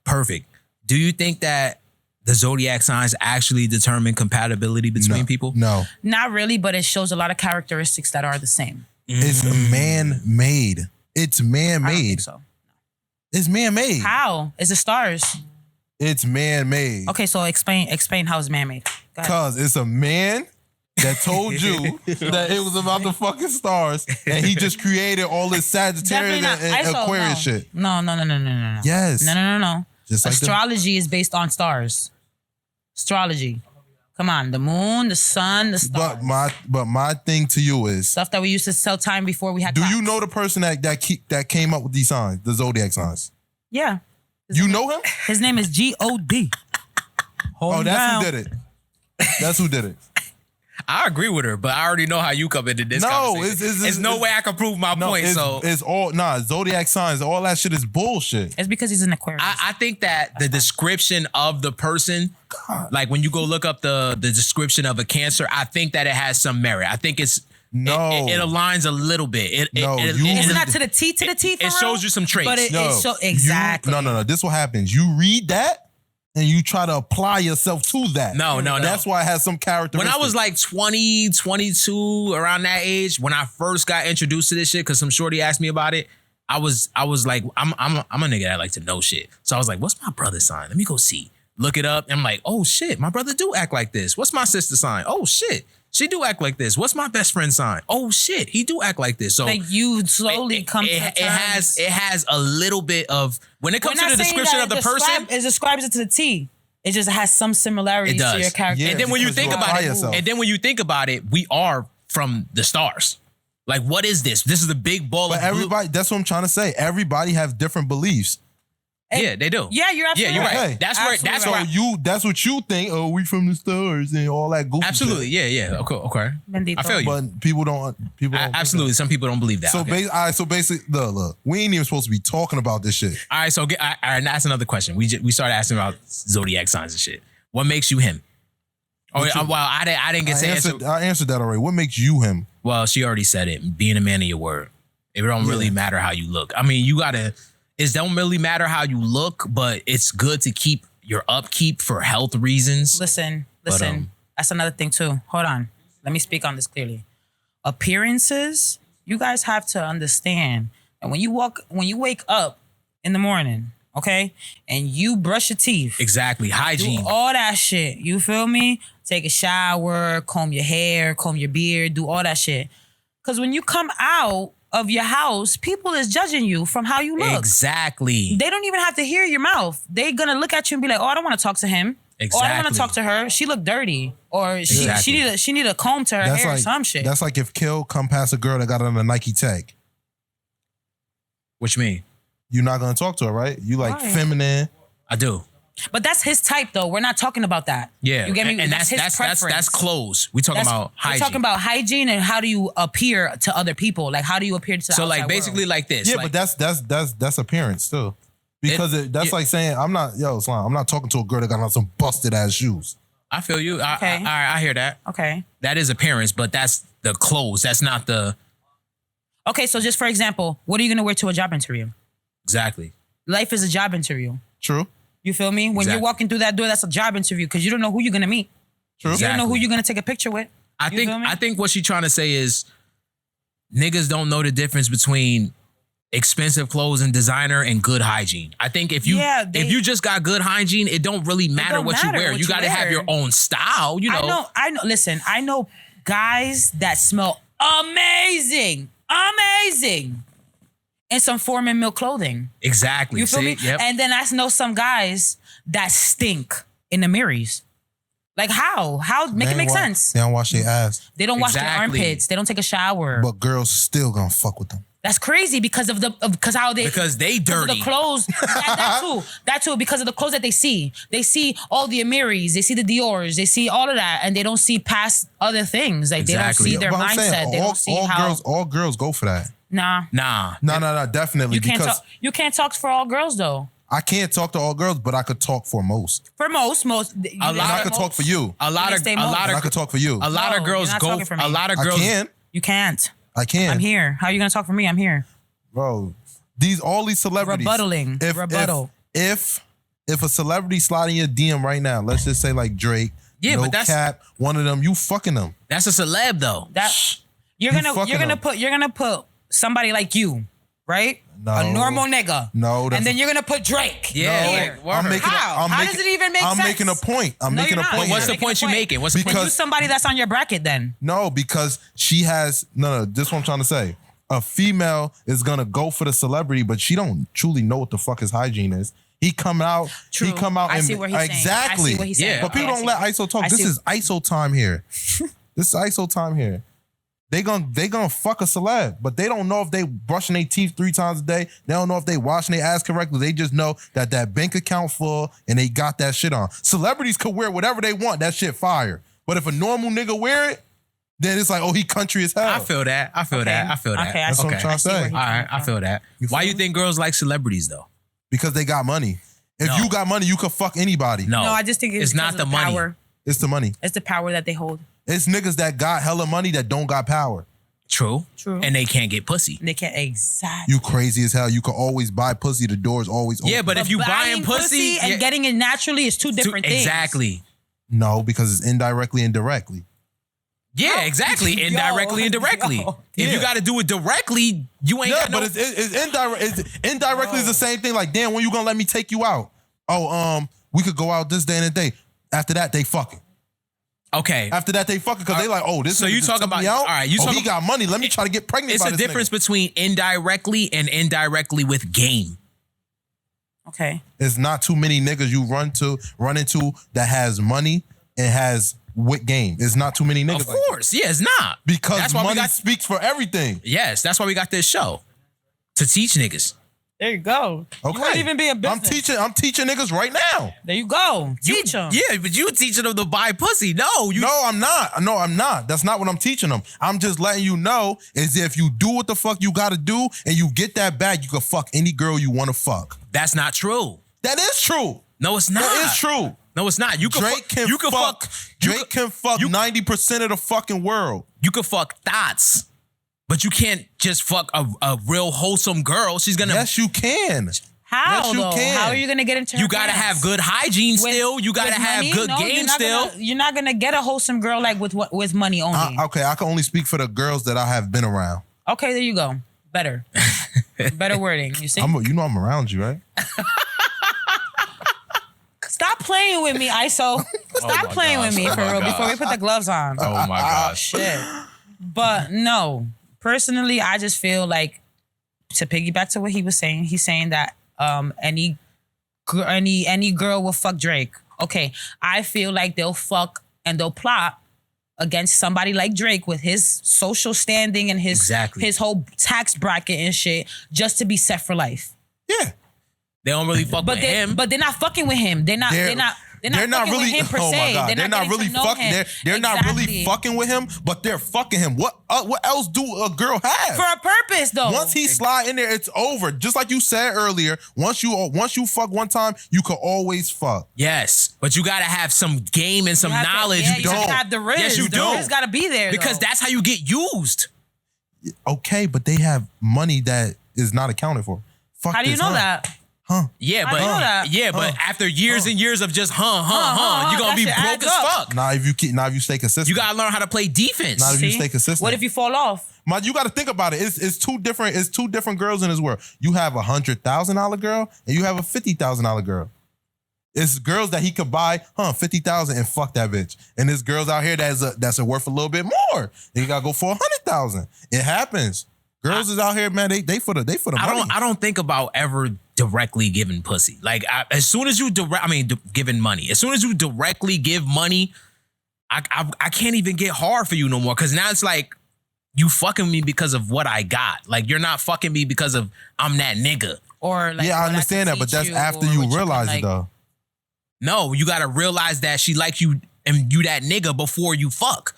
Perfect. Do you think that the Zodiac signs actually determine compatibility between people? No. Not really, but it shows a lot of characteristics that are the same. It's man-made. It's I don't man-made. think so. It's man-made. How? It's the stars. It's man-made. Okay, so explain how it's man-made. Go ahead. Cause it's a man that told you that it was about the fucking stars, and he just created all this Sagittarius and Aquarius shit. No. Yes. No. Just like Astrology is based on stars. Astrology. Come on, the moon, the sun, the stars. But my thing to you is Stuff that we used to tell time before we had do clocks. you know the person that came up with these signs, the Zodiac signs? Yeah. You know him? His name is G-O-D. Oh, that's who did it. That's who did it. I agree with her, but I already know how you come into this conversation. There's no way I can prove my point. It's all Zodiac signs. All that shit is bullshit. It's because he's an Aquarius. I think that the description of the person, like when you go look up the description of a Cancer, I think that it has some merit. I think it's No. It aligns a little bit. It's not to the T for it real, shows you some traits. But exactly. No. This is what happens. You read that and you try to apply yourself to that. No. That's why it has some characteristics. When I was like 20, 22, around that age, when I first got introduced to this shit, because some shorty asked me about it, I was like, I'm a nigga that like to know shit. So I was like, what's my brother's sign? Let me go see. Look it up. And I'm like, oh shit, my brother do act like this. What's my sister's sign? Oh shit, she do act like this. What's my best friend's sign? Oh shit, he do act like this. So like you slowly come to terms. It has a little bit of, when it comes to the description of the person, it describes it to the T. It just has some similarities to your character. Yeah, and then when you think about it, we are from the stars. Like, what is this? This is a big ball of everybody. That's what I'm trying to say. Everybody has different beliefs. Yeah, they do. Yeah, you're absolutely right. Okay. That's what you think. Oh, we from the stars and all that goofy Absolutely. shit. Yeah. Okay. Bendito. I feel you. But people don't. Absolutely. Some people don't believe that. So, so basically, look, we ain't even supposed to be talking about this shit. All right. So, all right. That's another question. We started asking about zodiac signs and shit. What makes you him? I didn't get to answer. I answered that already. What makes you him? Well, she already said it. Being a man of your word. It don't really matter how you look. I mean, you gotta. It don't really matter how you look, but it's good to keep your upkeep for health reasons. Listen. That's another thing too. Hold on. Let me speak on this clearly. Appearances, you guys have to understand. And when you wake up in the morning, okay, and you brush your teeth. Exactly. Hygiene. Do all that shit. You feel me? Take a shower, comb your hair, comb your beard, do all that shit. Because when you come out of your house, people is judging you from how you look. Exactly. They don't even have to hear your mouth. They're gonna look at you and be like, "Oh, I don't want to talk to him." Exactly. Or I don't want to talk to her. She look dirty. Or she need a comb to her hair or some shit. That's like if Kill come past a girl that got on a Nike tag. What you mean? You're not gonna talk to her, right? You like feminine. I do. But that's his type, though. We're not talking about that. Yeah, you get me? And that's his preference. That's clothes. We talking about hygiene. We're talking about hygiene and how do you appear to other people? Like how do you appear to the so outside like basically world? like this. Yeah, like, but that's appearance too, because that's like saying I'm not talking to a girl that got on some busted ass shoes. I feel you. Okay. I hear that. Okay. That is appearance, but that's the clothes. That's not the. Okay, so just for example, what are you gonna wear to a job interview? Exactly. Life is a job interview. True. You feel me? When you're walking through that door, that's a job interview because you don't know who you're gonna meet. True. You don't know who you're gonna take a picture with. I think what she's trying to say is niggas don't know the difference between expensive clothes and designer and good hygiene. I think if you just got good hygiene, it don't really matter what you wear. You got to have your own style, you know. I know. Listen, I know guys that smell amazing. In some Form and Milk clothing. Exactly. You feel me? Yep. And then I know some guys that stink in the mirrors. Like how? Make it make sense. They don't wash their ass. They don't wash their armpits. They don't take a shower. But girls still gonna fuck with them. That's crazy because of how they dirty. The clothes. that too. Because of the clothes that they see. They see all the Amiris, they see the Dior's, they see all of that, and they don't see past other things. Like they don't see their mindset. They don't see how all girls go for that. Nah. No, definitely. You can't talk for all girls though. I can't talk to all girls, but I could talk for most. For most. I could talk for you. I could talk for you. A lot of girls go. A lot of girls. I can. You can't. I can. I'm here. How are you gonna talk for me? I'm here. Bro, all these celebrities. Rebuttal. If a celebrity slide in your DM right now, let's just say like Drake, but that's cap, one of them, you fucking them. That's a celeb though. You're gonna put somebody like you, right? A normal nigga. No, and then you're gonna put Drake. Yeah. Here. I'm making. How? How does it even make sense? I'm making a point. I'm making a not. point. What's here. the point you making? What's the point? Use somebody that's on your bracket then. No, because she has no. This is what I'm trying to say. A female is gonna go for the celebrity, but she don't truly know what the fuck his hygiene is. He come out. True. He come out. I and see what he's saying. exactly. I see what he's saying. But people don't let ISO talk. This is ISO time here. This is ISO time here. They gonna fuck a celeb, but they don't know if they brushing their teeth 3 times a day. They don't know if they washing their ass correctly. They just know that bank account full and they got that shit on. Celebrities could wear whatever they want. That shit fire. But if a normal nigga wear it, then it's like, oh, he country as hell. I feel that. Okay, That's what I'm trying to say. All right, I feel that. Why you think girls like celebrities though? Because they got money. If you got money, you could fuck anybody. No, I just think it's not the money. Power. It's the money. It's the power that they hold. It's niggas that got hella money that don't got power. True. And they can't get pussy. They can't exactly. You crazy as hell. You could always buy pussy. The door's always open. Yeah, but if you buying pussy and getting it naturally is two different things. Exactly. No, because it's indirectly and directly. Yeah, exactly. Indirectly and directly. If you got to do it directly, you ain't got no... but it's indirect. It's indirectly is the same thing. Like, damn, when you gonna let me take you out? Oh, we could go out this day and a day. After that, they fucking. Okay. After that, they fucking because they like, oh, this. So you talk about all right. You he got money. Let me try to get pregnant. It's by a this difference nigga. between indirectly and indirectly with game. Okay. There's not too many niggas you run into that has money and has with game. It's not too many niggas. Of course, yeah, it's not because that's why money speaks for everything. Yes, that's why we got this show to teach niggas. There you go. Okay. You might even be a business. I'm teaching niggas right now. There you go. Teach them. Yeah, but you teaching them to buy pussy. No, I'm not. No, I'm not. That's not what I'm teaching them. I'm just letting you know is if you do what the fuck you gotta do and you get that bag, you can fuck any girl you want to fuck. That's not true. That is true. No, it's not. That is true. No, it's not. Drake can fuck 90% of the fucking world. You can fuck thoughts. But you can't just fuck a real wholesome girl. She's gonna. Yes, you can. How yes, you though? can. How are you gonna get into her You gotta have good hygiene still. You gotta have money? good game still. You're not gonna get a wholesome girl like with money only. Okay, I can only speak for the girls that I have been around. Okay, there you go. Better wording. You see? You know I'm around you, right? Stop playing with me, ISO. Stop playing with me for real before we put the gloves on. Oh my gosh. Shit. But no. Personally, I just feel like, to piggyback to what he was saying, he's saying that any girl will fuck Drake. Okay, I feel like they'll fuck and they'll plot against somebody like Drake with his social standing and his whole tax bracket and shit just to be set for life. Yeah. They don't really fuck with him. But they're not fucking with him. They're not really with him per se. Oh my God. They're not really fucking. They're not really fucking with him, but they're fucking him. What else do a girl have? For a purpose, though. Once he slide in there, it's over. Just like you said earlier, once you fuck one time, you can always fuck. Yes, but you gotta have some game and some knowledge. You don't have the riz. Yes, you do. The riz gotta be there because that's how you get used. Okay, but they have money that is not accounted for. Fuck. How do you know that? Huh? Yeah, but after years and years of just you're gonna be broke as fuck. Now if you stay consistent, you gotta learn how to play defense. Now if you stay consistent, what if you fall off? You gotta think about it. It's two different girls in this world. You have a $100,000 girl and you have a $50,000 girl. It's girls that he could buy, $50,000 and fuck that bitch. And there's girls out here that's worth a little bit more. They gotta go for $100,000. It happens. Girls is out here, man. They for the money. I don't think about ever directly giving pussy. Like as soon as you giving money. As soon as you directly give money, I can't even get hard for you no more. Cause now it's like you fucking me because of what I got. Like you're not fucking me because of I'm that nigga. Or like I understand that, but that's after you realize it though. No, you gotta realize that she likes you and you that nigga before you fuck.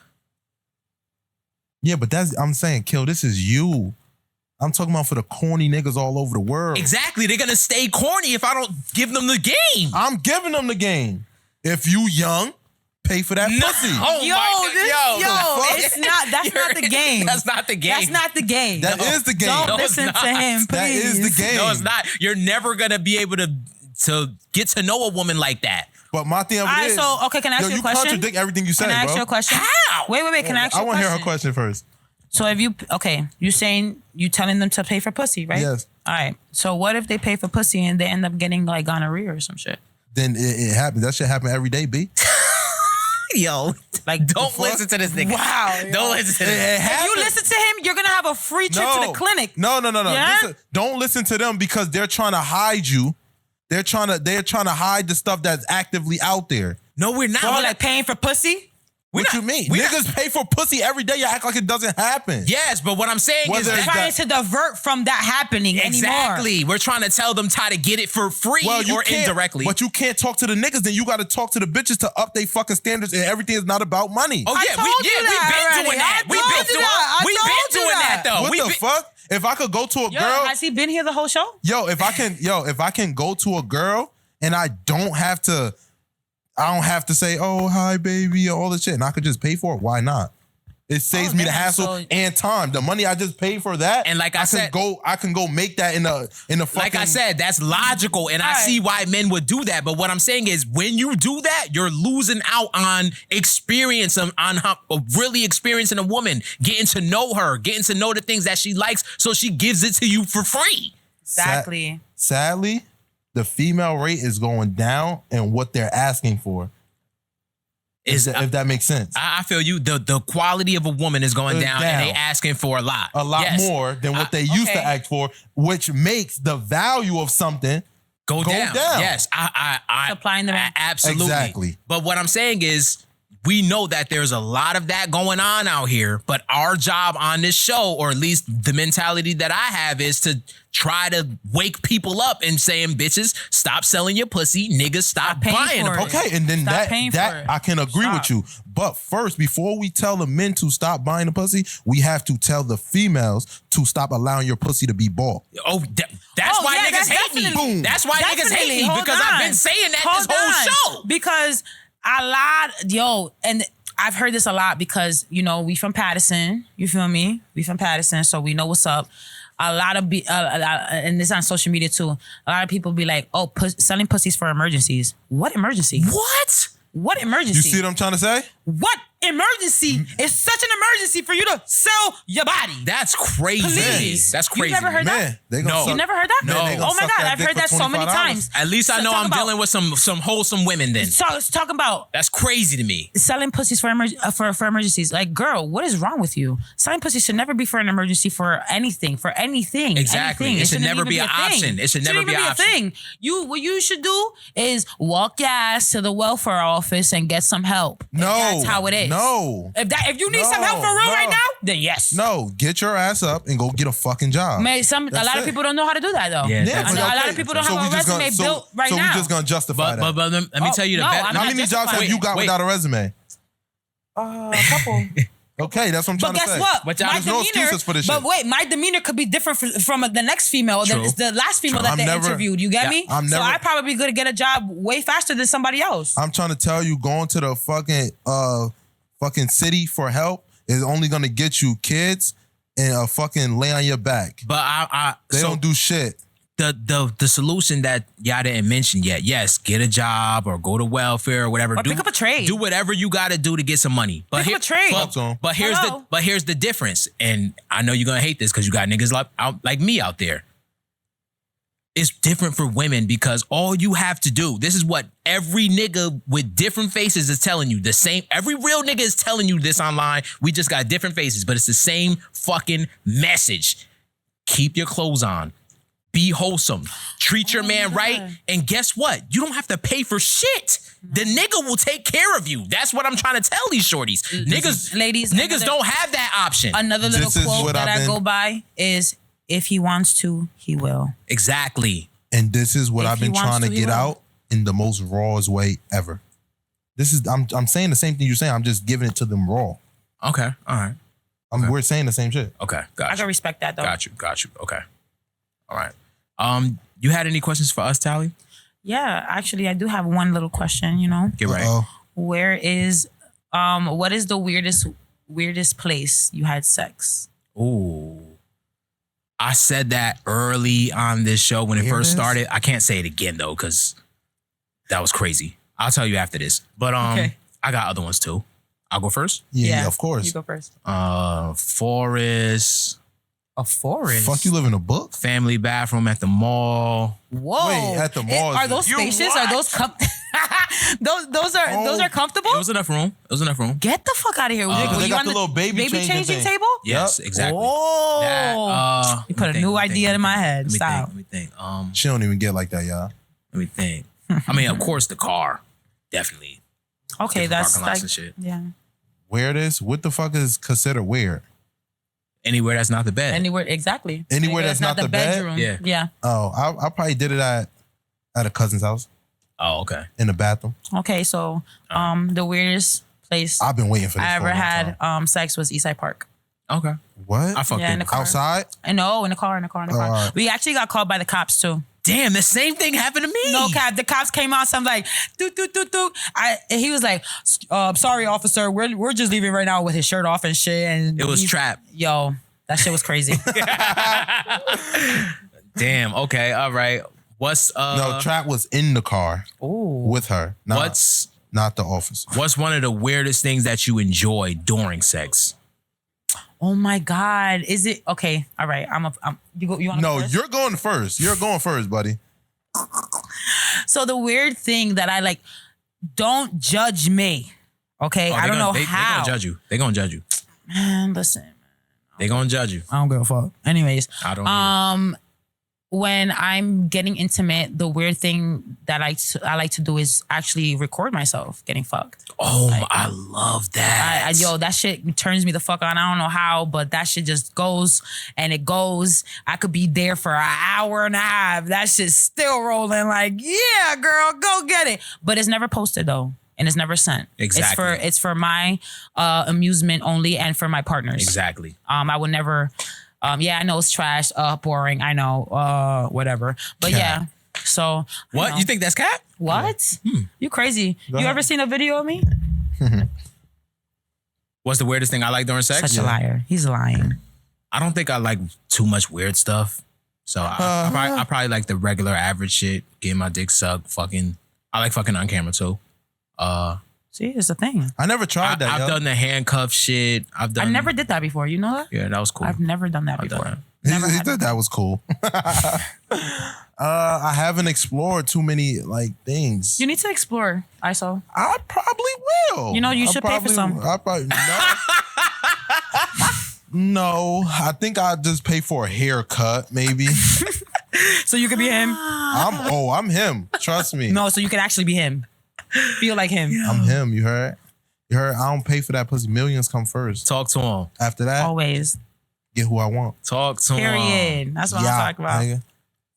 Yeah, but I'm saying, Kill, this is you. I'm talking about for the corny niggas all over the world. Exactly. They're going to stay corny if I don't give them the game. I'm giving them the game. If you young, pay for that pussy. It's not. That's not the game. That's not the game. That's not the game. That is the game. Don't listen to him, please. That is the game. No, it's not. You're never going to be able to get to know a woman like that. But my thing of it is, okay, can I ask you a question? You contradict everything you say, bro. Can I ask you a question? How? Wait. Can I ask you a question? I want to hear her question first. So if you saying you telling them to pay for pussy, right? Yes. All right. So what if they pay for pussy and they end up getting like gonorrhea or some shit? Then it happens. That shit happen every day, B. Yo, Like, don't listen to this nigga. Wow, yo. Don't listen to this. If you listen to him, you're gonna have a free trip to the clinic. No. Yeah? Don't listen to them because they're trying to hide you. They're trying to hide the stuff that's actively out there. No, we're not. So We're like paying for pussy? What you mean? Niggas pay for pussy every day. You act like it doesn't happen. Yes, but what I'm saying is Whether it's Trying to divert from that happening anymore. exactly. We're trying to tell them how to get it for free or indirectly. But you can't talk to the niggas. Then you got to talk to the bitches to up their fucking standards, and everything is not about money. Oh yeah, we've been doing that. We've been doing that though. What the fuck? If I could go to a Yo, girl, has he been here the whole show? if I can go to a girl and I don't have to say, oh, hi, baby, all this shit. And I could just pay for it. Why not? It saves me the hassle and time. The money I just paid for that. And like I said, I can go make that in a fucking. Like I said, that's logical. And I see why men would do that. But what I'm saying is when you do that, you're losing out on experience, on really experiencing a woman, getting to know her, getting to know the things that she likes. So she gives it to you for free. Exactly. Sadly, the female rate is going down and what they're asking for. If that makes sense. I feel you. The quality of a woman is going down and they asking for a lot. More than what they used to ask for, which makes the value of something go down. Yes. I Supply and demand. Absolutely. Exactly. But what I'm saying is we know that there's a lot of that going on out here, but our job on this show, or at least the mentality that I have, is to try to wake people up and saying, bitches, stop selling your pussy. Niggas, stop buying for the it. Okay, and then Stop paying for that it. I can agree with you. But first, before we tell the men to stop buying the pussy, we have to tell the females to stop allowing your pussy to be bought. Oh, that's why yeah, niggas that's hate me. definitely- That's why niggas hate me, Hold because I've been on. saying that Hold this whole on. show. Because and I've heard this a lot because, we from Patterson, you feel me? We from Patterson, so we know what's up. A lot of, and this on social media too, a lot of people be like, oh, selling pussies for emergencies. What emergency? What emergency? You see what I'm trying to say? What emergency is such an emergency for you to sell your body? That's crazy. Please. That's crazy. You never heard that? They gonna No. suck- You never heard that? No. Man, they gonna Oh my suck God, that I've dick heard for that so many $25. times. At least I know I'm dealing with some wholesome women then. Talking about That's crazy to me. selling pussies for emergencies. Like, girl, what is wrong with you? Selling pussies should never be for an emergency for anything. Exactly. Anything. It should never shouldn't be even an option. thing. It should never Shouldn't be even an a option. thing. What you should do is walk your ass to the welfare office and get some help. No. That's how it is. No. If you need some help for real right now, then yes. No, get your ass up and go get a fucking job. A lot of people don't know how to do that though. Yeah, Yeah, that's but a lot okay. of people don't So have we a just resume built right now. So we just gonna justify But that. let me tell you the no, best. I'm How not many jobs have you got without a resume? A couple. Okay, that's what I'm trying But to guess say. what? But My there's no excuses for this shit. But wait, my demeanor could be different from the next female. True. The last female that I'm they never- interviewed. You get Yeah, me? I'm So never- I probably gonna get a job way faster than somebody else. I'm trying to tell you, going to the fucking city for help is only gonna get you kids and a fucking lay on your back. But They don't do shit. the solution that y'all didn't mention yet. Yes, get a job or go to welfare or whatever. Or pick up a trade. Do whatever you got to do to get some money. But Pick up a trade. But here's the difference. And I know you're gonna hate this because you got niggas like me out there. It's different for women because all you have to do, this is what every nigga with different faces is telling you. Every real nigga is telling you this online. We just got different faces, but it's the same fucking message. Keep your clothes on. Be wholesome. Treat your man right. And guess what? You don't have to pay for shit. The nigga will take care of you. That's what I'm trying to tell these shorties. Niggas don't have that option. Another little This is quote what that I've I been- go by is, if he wants to, he will. Exactly. And this is what If I've he been wants trying to to, he get will. out in the most rawest way ever. I'm saying the same thing you're saying. I'm just giving it to them raw. Okay. All right. We're saying the same shit. Okay. I Got can you. respect that though. Got you. Okay. All right. You had any questions for us, Tally? Yeah, actually, I do have one little question. Get right. Uh-oh. What is the weirdest place you had sex? Ooh. I said that early on this show when it first started. I can't say it again though, because that was crazy. I'll tell you after this. But Okay. I got other ones too. I'll go first. Yeah, of You course. go first. Forest. A forest. Fuck, you live in a book? Family bathroom at the mall. Whoa. Wait, at the mall. Are those spacious? Are those those are comfortable? It was enough room. Get the fuck out of here. Because Were they you got on the little baby changing thing. table? Yes, exactly. Oh. That, You put a new idea in my head. Stop. Let me think. She don't even get like that, y'all. Let me think. I mean, of course, the car. Definitely. Okay, Different that's parking lots like and shit. yeah. Weirdest? What the fuck is considered weird? Anywhere that's not the bed. Anywhere exactly. Anywhere that's not the bed? bedroom. Yeah. Yeah. Oh, I probably did it at a cousin's house Oh, okay. in the bathroom. Okay, so the weirdest place I've been waiting for this I for ever a long had time. Sex was Eastside Park. Okay. What? I fucked Yeah, in it. the car. Outside? I know, in the car. alright. We actually got called by the cops too. Damn, the same thing happened to me. No cap. The cops came out. So I'm like, doot, doot, doot, doot. And he was like, sorry, officer. We're just leaving right now with his shirt off and shit. And It was he's- trap. Yo, that shit was crazy. Damn. Okay. All right. What's No, Trap was in the car Ooh. with her. Not the officer. what's one of the weirdest things that you enjoy during sex? Oh my God. Is it okay? All right. You want to No, go first? you're going first. You're going first, buddy. So the weird thing that I like, don't judge me. Okay. I don't know how. They gonna judge you. They gonna judge you. Man, listen. They gonna judge you. I don't give a fuck. Anyways, I don't. Either. when I'm getting intimate, the weird thing that I like to do is actually record myself getting fucked. Oh, I love that. Yo, that shit turns me the fuck on. I don't know how, but that shit just goes and it goes. I could be there for an hour and a half. That shit's still rolling. Like, yeah, girl, go get it. But it's never posted though, and it's never sent. Exactly. It's for my amusement only and for my partners. Exactly. I would never. Yeah, I know it's trash, boring. I know, whatever. But yeah, so What? know. You think that's cat? What? You crazy? Go You ahead. ever seen a video of me? What's the weirdest thing I like during sex? Such a liar. He's lying. I don't think I like too much weird stuff. So I probably like the regular average shit. Getting my dick sucked. Fucking. I like fucking on camera too. See, it's a thing. I never tried that. I've yo. done the handcuff shit. I never did that before. You know that? Yeah, that was cool. I've never done that I've done before. that. Never He had thought that was cool. I haven't explored too many like things. You need to explore, ISO. I probably will. You know, you I should pay for probably- some. I probably no. I think I'll just pay for a haircut, maybe. So you could be him. I'm him. Trust me. No, so you could actually be him. Feel like him. I'm him. You heard? You heard? I don't pay for that pussy. Millions come first. Talk to him. After that, Always. get who I want. Talk to him. Period. That's what I'm talking about. nigga.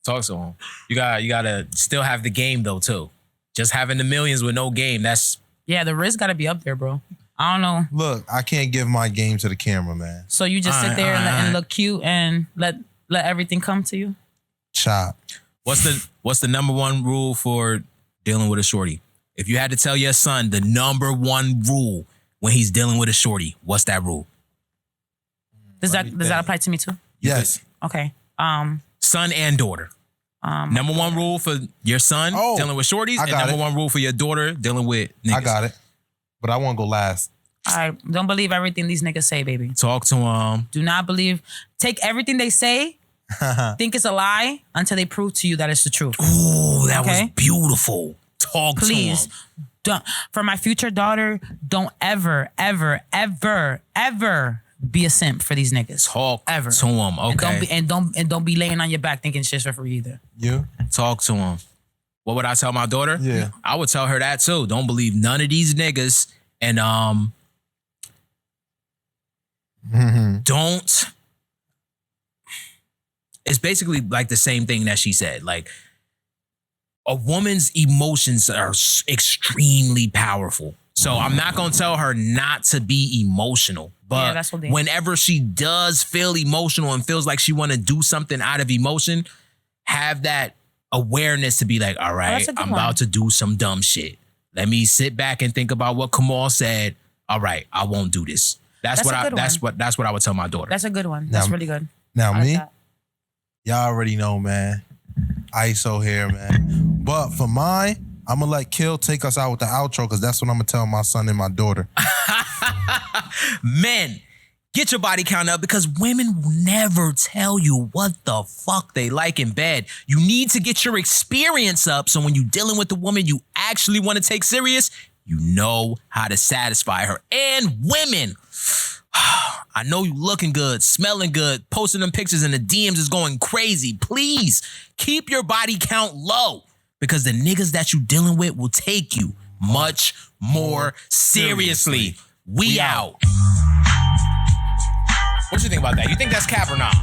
Talk to him. You gotta still have the game though too. Just having the millions with no game. That's Yeah, the risk got to be up there, bro. I don't know. Look, I can't give my game to the camera, man. So you just sit there and look cute and let everything come to you? Chop. what's the number one rule for dealing with a shorty? If you had to tell your son the number one rule when he's dealing with a shorty, what's that rule? Does that apply to me too? Yes. Okay. Son and daughter. Number one rule for your son dealing with shorties, I and got number it. one rule for your daughter dealing with niggas. I got it. But I want to go last. I don't believe everything these niggas say, baby. Talk to him. Do not believe. Take everything they say, think it's a lie until they prove to you that it's the truth. Ooh, that Okay. was beautiful. Talk Please, to him. don't. For my future daughter, don't ever, ever, ever, ever be a simp for these niggas. Talk ever to him. Okay. And don't be laying on your back thinking shit's for free either. You? Talk to him. What would I tell my daughter? Yeah. I would tell her that too. Don't believe none of these niggas. And don't. It's basically like the same thing that she said. Like, a woman's emotions are extremely powerful. So I'm not going to tell her not to be emotional. Yeah, But that's what they- whenever she does feel emotional and feels like she want to do something out of emotion, have that awareness to be like, all right, that's a good I'm one. about to do some dumb shit. Let me sit back and think about what Kamal said. All right, I won't do this. That's what I would tell my daughter. That's a good one. That's Now- really good. Now I like me, that. y'all already know, man. ISO here, man. But for mine, I'm gonna let Kill take us out with the outro because that's what I'm gonna tell my son and my daughter. Men, get your body count up because women will never tell you what the fuck they like in bed. You need to get your experience up so when you're dealing with the woman you actually want to take serious, you know how to satisfy her. And women, I know you looking good, smelling good, posting them pictures in the DMs is going crazy. Please keep your body count low because the niggas that you dealing with will take you much more seriously. We out. What you think about that? You think that's cap or not?